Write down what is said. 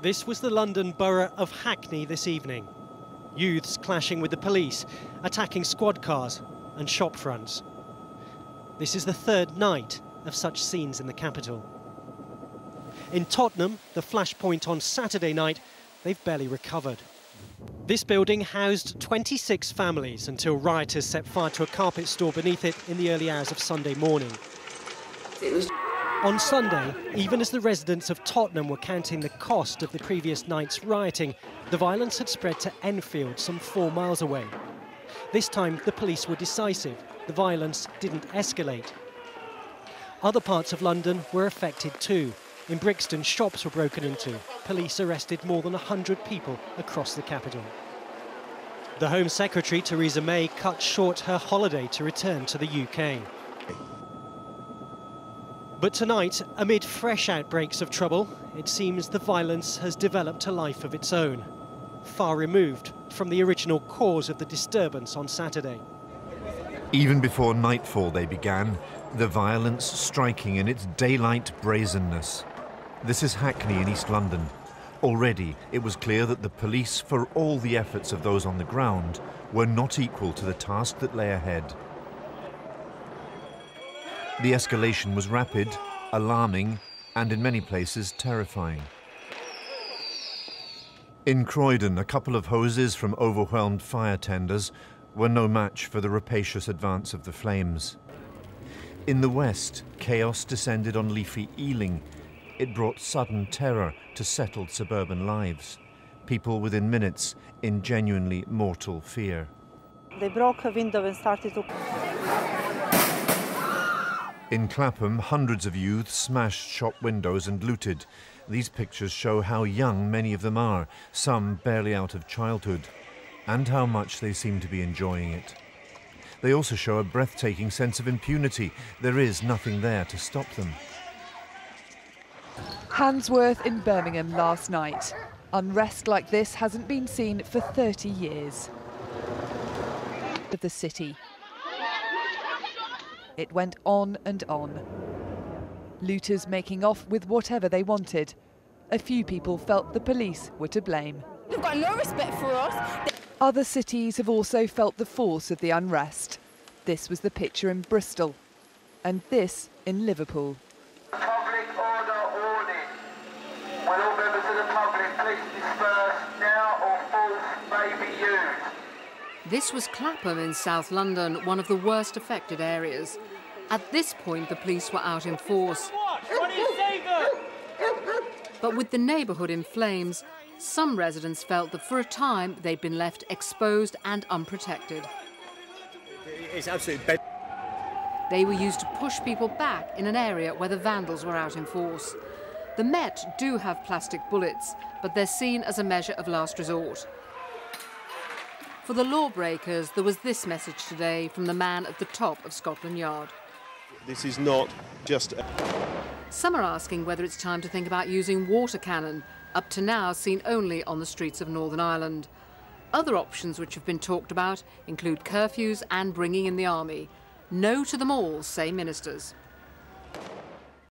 This was the London borough of Hackney this evening. Youths clashing with the police, attacking squad cars and shop fronts. This is the third night of such scenes in the capital. In Tottenham, the flashpoint on Saturday night, they've barely recovered. This building housed 26 families until rioters set fire to a carpet store beneath it in the early hours of Sunday morning. On Sunday, even as the residents of Tottenham were counting the cost of the previous night's rioting, the violence had spread to Enfield, some 4 miles away. This time, the police were decisive. The violence didn't escalate. Other parts of London were affected too. In Brixton, shops were broken into. Police arrested more than 100 people across the capital. The Home Secretary, Theresa May, cut short her holiday to return to the UK. But tonight, amid fresh outbreaks of trouble, it seems the violence has developed a life of its own, far removed from the original cause of the disturbance on Saturday. Even before nightfall they began, the violence striking in its daylight brazenness. This is Hackney in East London. Already it was clear that the police, for all the efforts of those on the ground, were not equal to the task that lay ahead. The escalation was rapid, alarming, and in many places terrifying. In Croydon, a couple of hoses from overwhelmed fire tenders were no match for the rapacious advance of the flames. In the west, chaos descended on leafy Ealing. It brought sudden terror to settled suburban lives. People within minutes in genuinely mortal fear. They broke a window and started to... In Clapham, hundreds of youths smashed shop windows and looted. These pictures show how young many of them are, some barely out of childhood, and how much they seem to be enjoying it. They also show a breathtaking sense of impunity. There is nothing there to stop them. Handsworth in Birmingham last night. Unrest like this hasn't been seen for 30 years. Of the city. It went on and on. Looters making off with whatever they wanted. A few people felt the police were to blame. They've got no respect for us. Other cities have also felt the force of the unrest. This was the picture in Bristol, and this in Liverpool. Public order warning. Will all members of the public please disperse now or force may be used. This was Clapham in South London, one of the worst affected areas. At this point, the police were out in force. But with the neighbourhood in flames, some residents felt that for a time they'd been left exposed and unprotected. It's absolutely bad. They were used to push people back in an area where the vandals were out in force. The Met do have plastic bullets, but they're seen as a measure of last resort. For the lawbreakers, there was this message today from the man at the top of Scotland Yard. This is not just... Some are asking whether it's time to think about using water cannon, up to now seen only on the streets of Northern Ireland. Other options which have been talked about include curfews and bringing in the army. No to them all, say ministers.